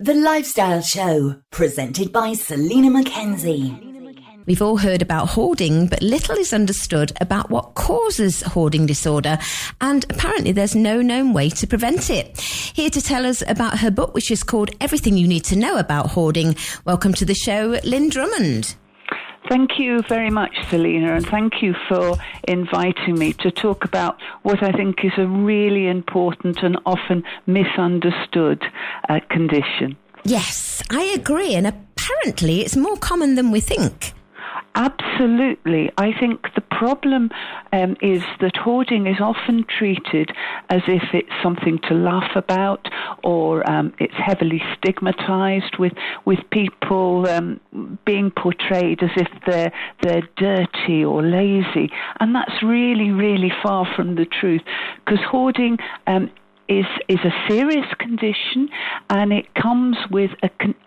The Lifestyle Show, presented by Selina MacKenzie. We've all heard about hoarding, but little is understood about what causes hoarding disorder, and apparently there's no known way to prevent it. Here to tell us about her book, which is called Everything You Need to Know About Hoarding, welcome to the show, Lynne Drummond. Thank you very much, Selina, and thank you for inviting me to talk about what I think is a really important and often misunderstood condition. Yes, I agree, and apparently it's more common than we think. Absolutely. I think the problem is that hoarding is often treated as if it's something to laugh about, or it's heavily stigmatized with people being portrayed as if they're dirty or lazy. And that's really, really far from the truth, because hoarding is a serious condition, and it comes with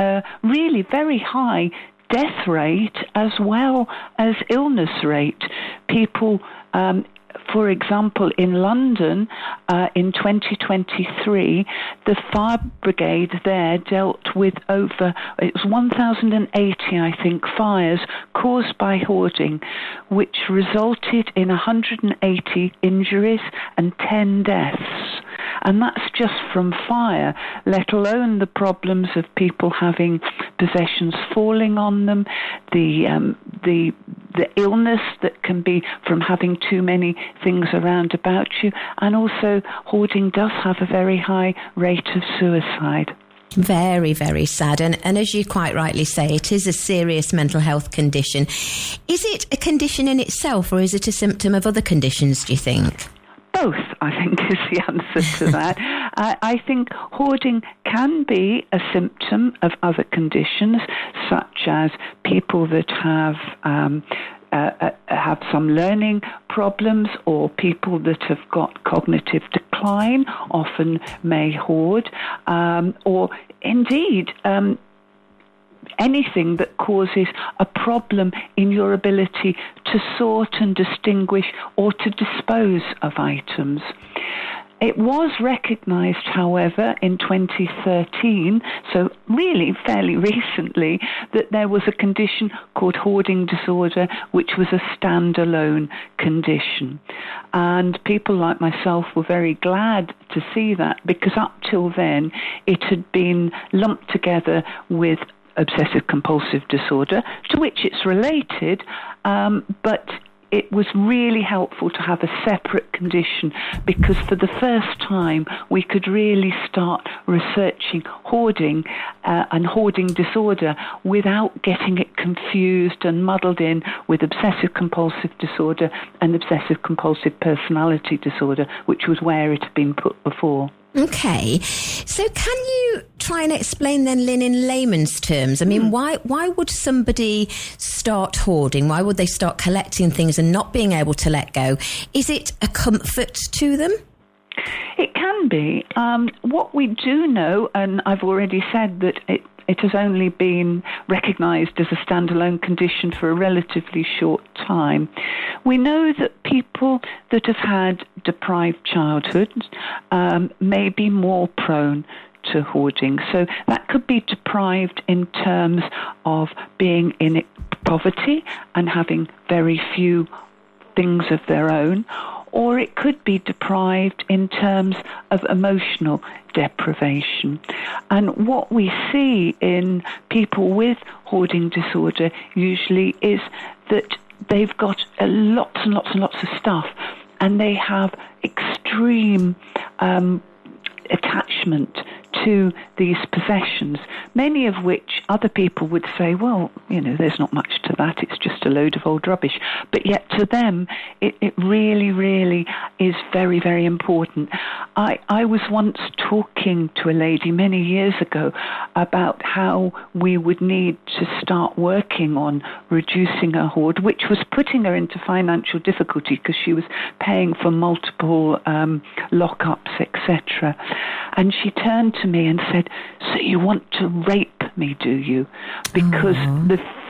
a really very high death rate as well as illness rate. People, for example, in London, in 2023, the fire brigade there dealt with it was 1,080, I think, fires caused by hoarding, which resulted in 180 injuries and 10 deaths. And that's just from fire, let alone the problems of people having possessions falling on them, the illness that can be from having too many things around about you, and also hoarding does have a very high rate of suicide. Very, very sad. And as you quite rightly say, it is a serious mental health condition. Is it a condition in itself, or is it a symptom of other conditions, do you think? Both, I think, is the answer to that. I think hoarding can be a symptom of other conditions, such as people that have some learning problems, or people that have got cognitive decline often may hoard, or indeed anything that causes a problem in your ability to sort and distinguish or to dispose of items. It was recognised, however, in 2013, so really fairly recently, that there was a condition called hoarding disorder, which was a standalone condition. And people like myself were very glad to see that, because up till then it had been lumped together with obsessive compulsive disorder, to which it's related, but it was really helpful to have a separate condition, because for the first time we could really start researching hoarding and hoarding disorder without getting it confused and muddled in with obsessive compulsive disorder and obsessive compulsive personality disorder, which was where it had been put before. Okay, so can you try and explain then, Lynne, in layman's terms? I mean, why would somebody start hoarding? Why would they start collecting things and not being able to let go? Is it a comfort to them? It can be. What we do know, and I've already said that it has only been recognised as a standalone condition for a relatively short time. We know that people that have had deprived childhoods may be more prone to hoarding. So that could be deprived in terms of being in poverty and having very few things of their own, or it could be deprived in terms of emotional deprivation. And what we see in people with hoarding disorder usually is that they've got lots and lots and lots of stuff, and they have extreme attachment to these possessions, many of which other people would say, well, there's not much to that, it's just a load of old rubbish. But yet to them, it really, really is very, very important. I was once talking to a lady many years ago about how we would need to start working on reducing her hoard, which was putting her into financial difficulty because she was paying for multiple lockups, etc. And she turned to me and said, so you want to rape me, do you? Because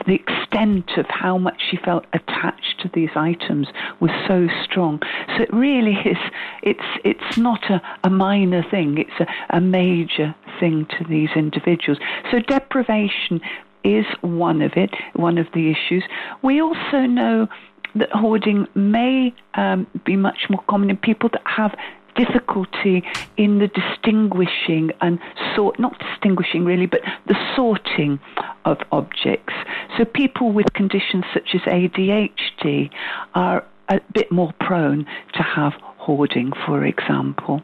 the extent of how much she felt attached to these items was so strong. So it really is, it's not a minor thing, it's a major thing to these individuals. So deprivation is one of the issues. We also know that hoarding may be much more common in people that have difficulty in the distinguishing and not distinguishing really, but the sorting of objects. So people with conditions such as ADHD are a bit more prone to have hoarding, for example.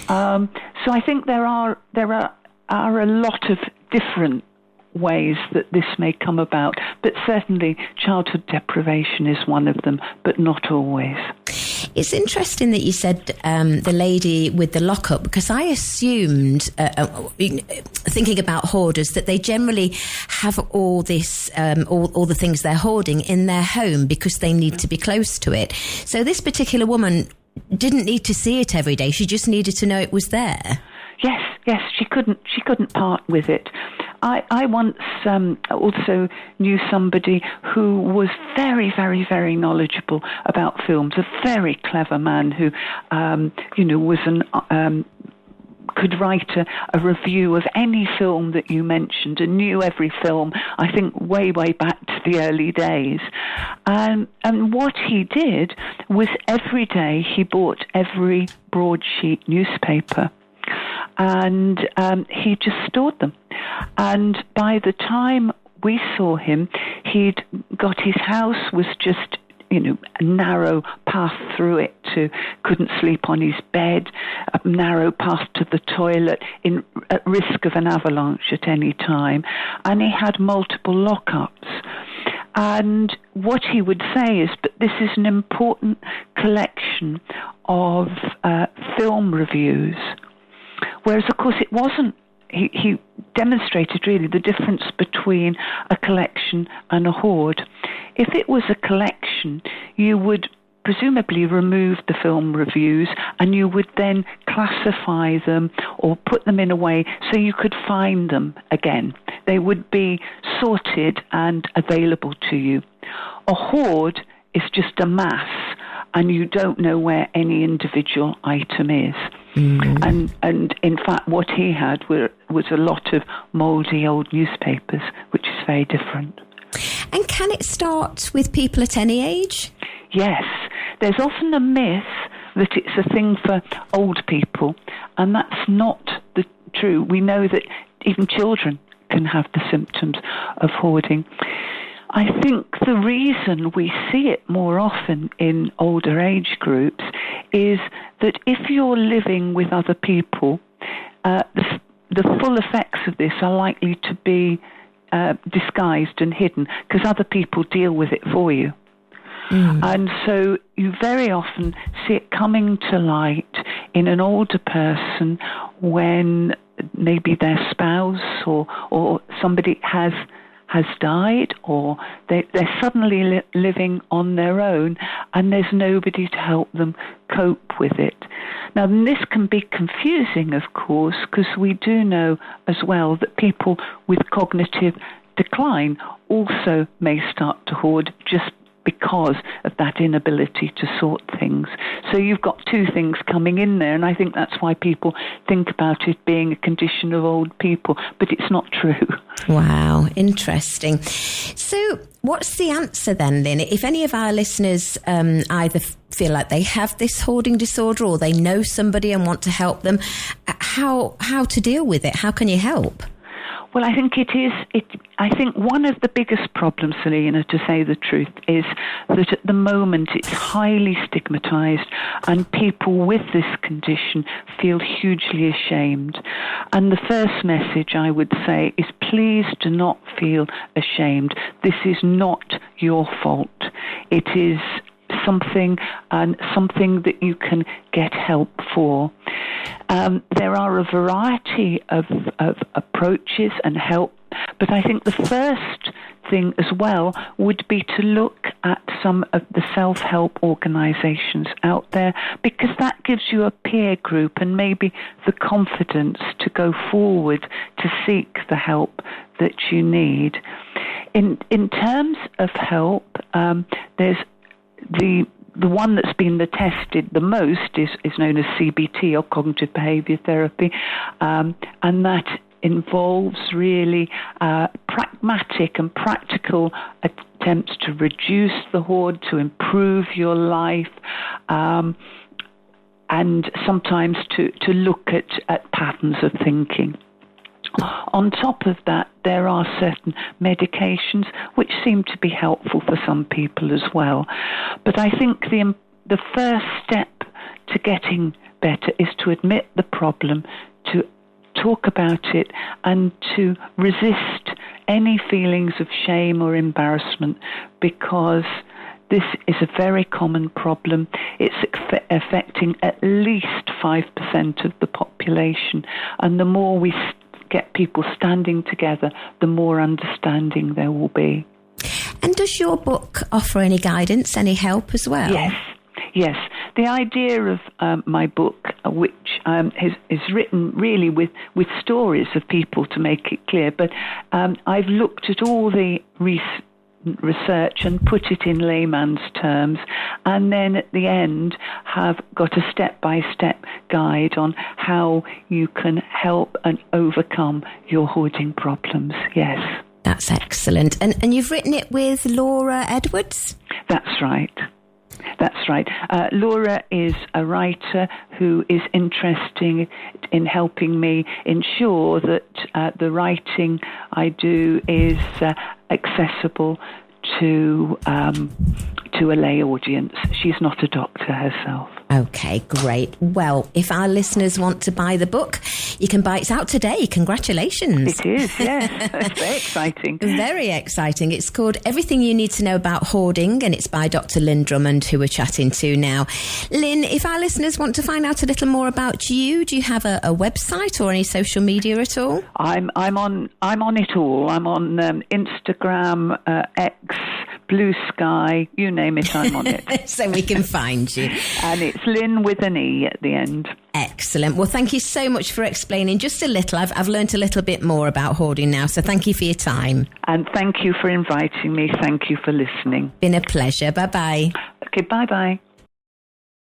So I think there are a lot of different ways that this may come about, but certainly childhood deprivation is one of them, but not always. It's interesting that you said the lady with the lockup, because I assumed, thinking about hoarders, that they generally have all this, all the things they're hoarding in their home because they need to be close to it. So this particular woman didn't need to see it every day. She just needed to know it was there. Yes, she couldn't part with it. I once also knew somebody who was very, very, very knowledgeable about films, a very clever man who, was could write a review of any film that you mentioned and knew every film, I think, way, way back to the early days. And what he did was every day he bought every broadsheet newspaper. And he just stored them. And by the time we saw him, he'd got his house was just, a narrow path through it couldn't sleep on his bed, a narrow path to the toilet, at risk of an avalanche at any time. And he had multiple lockups. And what he would say is, but this is an important collection of film reviews. Whereas, of course, it wasn't. He demonstrated really the difference between a collection and a hoard. If it was a collection, you would presumably remove the film reviews and you would then classify them or put them in a way so you could find them again. They would be sorted and available to you. A hoard is just a mass, and you don't know where any individual item is. Mm. And in fact, what he had was a lot of mouldy old newspapers, which is very different. And can it start with people at any age? Yes. There's often a myth that it's a thing for old people, and that's not true. We know that even children can have the symptoms of hoarding. I think the reason we see it more often in older age groups is that if you're living with other people, the full effects of this are likely to be disguised and hidden because other people deal with it for you. Mm. And so you very often see it coming to light in an older person when maybe their spouse or somebody has died, or they're suddenly living on their own and there's nobody to help them cope with it. Now, this can be confusing, of course, because we do know as well that people with cognitive decline also may start to hoard just because of that inability to sort things. So you've got two things coming in there, and I think that's why people think about it being a condition of old people, but it's not true. Wow, interesting. So what's the answer then, Lynne? If any of our listeners either feel like they have this hoarding disorder or they know somebody and want to help them, how to deal with it? How can you help? Well, I think I think one of the biggest problems, Selina, to say the truth, is that at the moment it's highly stigmatized and people with this condition feel hugely ashamed. And the first message I would say is please do not feel ashamed. This is not your fault. It is something that you can get help for. There are a variety of approaches and help, but I think the first thing as well would be to look at some of the self-help organizations out there, because that gives you a peer group and maybe the confidence to go forward to seek the help that you need. In terms of help, there's the the one that's been tested the most is known as CBT, or cognitive behaviour therapy, and that involves really pragmatic and practical attempts to reduce the hoard, to improve your life, and sometimes to look at patterns of thinking. On top of that, there are certain medications which seem to be helpful for some people as well. But I think the first step to getting better is to admit the problem, to talk about it, and to resist any feelings of shame or embarrassment, because this is a very common problem. It's affecting at least 5% of the population, and the more we get people standing together, the more understanding there will be. And does your book offer any guidance, any help as well? Yes. The idea of my book, which is written really with stories of people to make it clear, but I've looked at all the research and put it in layman's terms, and then at the end have got a step-by-step guide on how you can help and overcome your hoarding problems. Yes. That's excellent. And you've written it with Laura Edwards? That's right. Laura is a writer who is interested in helping me ensure that the writing I do is accessible to a lay audience. She's not a doctor herself. Okay, great. Well, if our listeners want to buy the book, you can buy it. It's out today. Congratulations. It is, yes. It's very exciting. Very exciting. It's called Everything You Need to Know About Hoarding, and it's by Dr. Lynne Drummond, who we're chatting to now. Lynne, if our listeners want to find out a little more about you, do you have a website or any social media at all? I'm on it all. I'm on Instagram, X, Blue Sky, you name it, I'm on it. So we can find you. And it's Lynne with an E at the end. Excellent. Well, thank you so much for explaining just a little. I've learned a little bit more about hoarding now, so thank you for your time. And thank you for inviting me. Thank you for listening. Been a pleasure. Bye-bye. Okay, bye-bye.